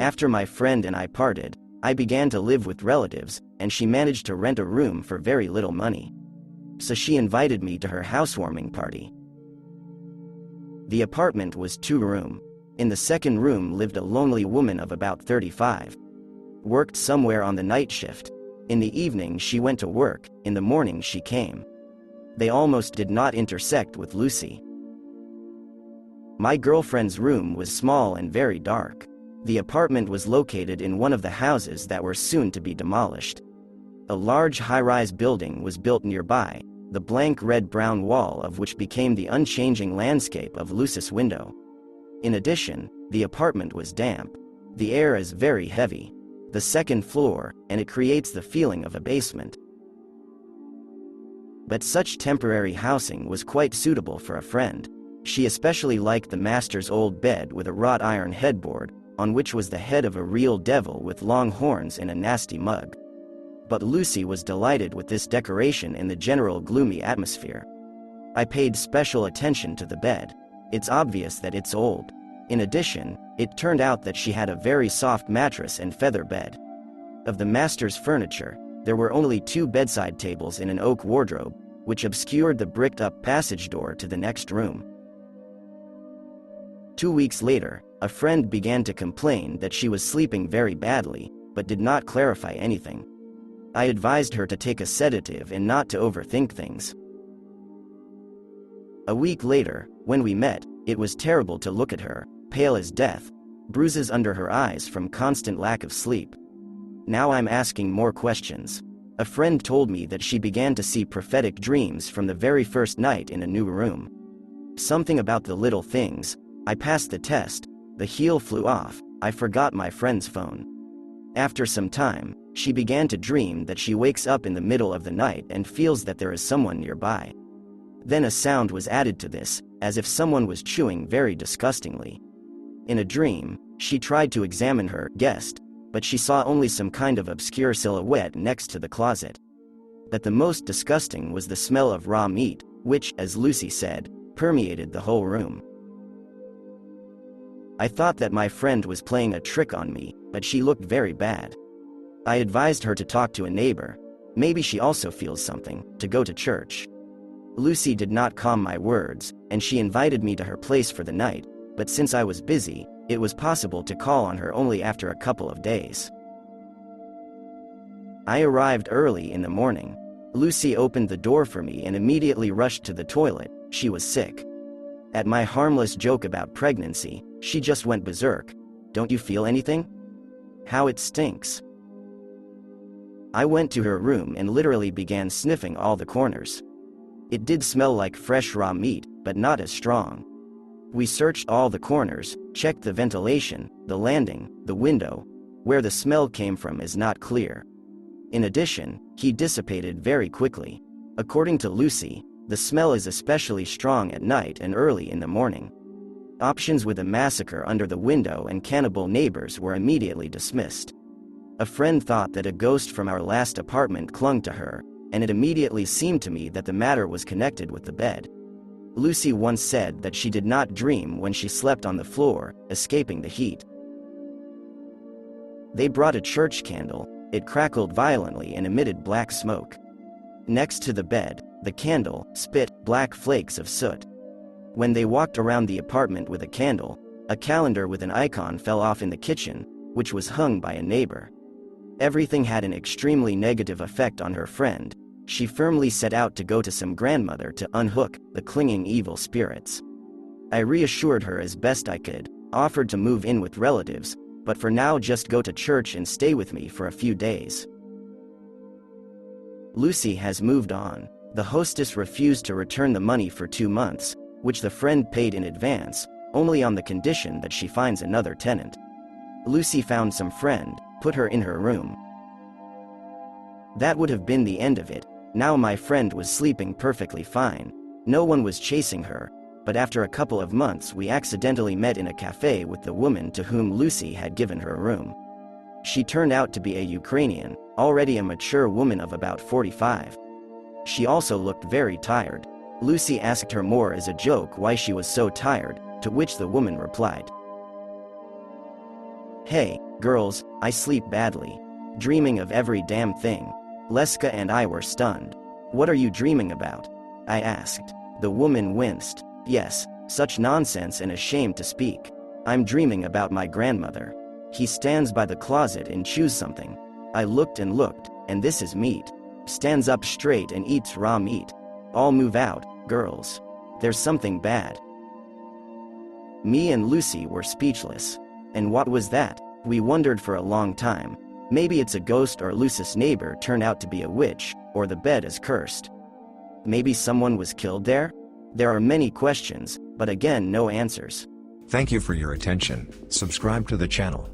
After my friend and I parted, I began to live with relatives, and she managed to rent a room for very little money. So she invited me to her housewarming party. The apartment was 2-room. In the second room lived a lonely woman of about 35. Worked somewhere on the night shift. In the evening she went to work, in the morning she came. They almost did not intersect with Lucy. My girlfriend's room was small and very dark. The apartment was located in one of the houses that were soon to be demolished. A large high-rise building was built nearby, the blank red-brown wall of which became the unchanging landscape of Lucy's window. In addition, the apartment was damp. The air is very heavy. The second floor, and it creates the feeling of a basement. But such temporary housing was quite suitable for a friend. She especially liked the master's old bed with a wrought iron headboard, on which was the head of a real devil with long horns in a nasty mug. But Lucy was delighted with this decoration in the general gloomy atmosphere. I paid special attention to the bed. It's obvious that it's old. In addition, it turned out that she had a very soft mattress and feather bed. Of the master's furniture, there were only 2 bedside tables in an oak wardrobe, which obscured the bricked-up passage door to the next room. 2 weeks later, a friend began to complain that she was sleeping very badly, but did not clarify anything. I advised her to take a sedative and not to overthink things. A week later, when we met, it was terrible to look at her, pale as death, bruises under her eyes from constant lack of sleep. Now I'm asking more questions. A friend told me that she began to see prophetic dreams from the very first night in a new room. Something about the little things. I passed the test, the heel flew off, I forgot my friend's phone. After some time, she began to dream that she wakes up in the middle of the night and feels that there is someone nearby. Then a sound was added to this, as if someone was chewing very disgustingly. In a dream, she tried to examine her guest, but she saw only some kind of obscure silhouette next to the closet. But the most disgusting was the smell of raw meat, which, as Lucy said, permeated the whole room. I thought that my friend was playing a trick on me, but she looked very bad. I advised her to talk to a neighbor. Maybe she also feels something, to go to church. Lucy did not calm my words, and she invited me to her place for the night, but since I was busy, it was possible to call on her only after a couple of days. I arrived early in the morning. Lucy opened the door for me and immediately rushed to the toilet. She was sick. At my harmless joke about pregnancy, she just went berserk. "Don't you feel anything? How it stinks." I went to her room and literally began sniffing all the corners. It did smell like fresh raw meat, but not as strong. We searched all the corners, checked the ventilation, the landing, the window. Where the smell came from is not clear. In addition, heat dissipated very quickly. According to Lucy, the smell is especially strong at night and early in the morning. Options with a massacre under the window and cannibal neighbors were immediately dismissed. A friend thought that a ghost from our last apartment clung to her, and it immediately seemed to me that the matter was connected with the bed. Lucy once said that she did not dream when she slept on the floor, escaping the heat. They brought a church candle. It crackled violently and emitted black smoke. Next to the bed, the candle spit black flakes of soot. When they walked around the apartment with a candle, a calendar with an icon fell off in the kitchen, which was hung by a neighbor. Everything had an extremely negative effect on her friend. She firmly set out to go to some grandmother to unhook the clinging evil spirits. I reassured her as best I could, offered to move in with relatives, but for now just go to church and stay with me for a few days. Lucy has moved on. The hostess refused to return the money for 2 months, which the friend paid in advance, only on the condition that she finds another tenant. Lucy found some friend, put her in her room. That would have been the end of it. Now my friend was sleeping perfectly fine. No one was chasing her, but after a couple of months we accidentally met in a cafe with the woman to whom Lucy had given her room. She turned out to be a Ukrainian, already a mature woman of about 45. She also looked very tired. Lucy asked her more as a joke why she was so tired, to which the woman replied, Hey, girls, I sleep badly. Dreaming of every damn thing. Leska and I were stunned. What are you dreaming about? I asked. The woman winced. Yes, such nonsense and ashamed to speak. I'm dreaming about my grandmother. He stands by the closet and chews something. I looked, and this is meat. Stands up straight and eats raw meat. All move out, girls. There's something bad. Me and Lucy were speechless. And what was that? We wondered for a long time. Maybe it's a ghost, or Lucy's neighbor turned out to be a witch, or the bed is cursed. Maybe someone was killed there? There are many questions, but again no answers. Thank you for your attention. Subscribe to the channel.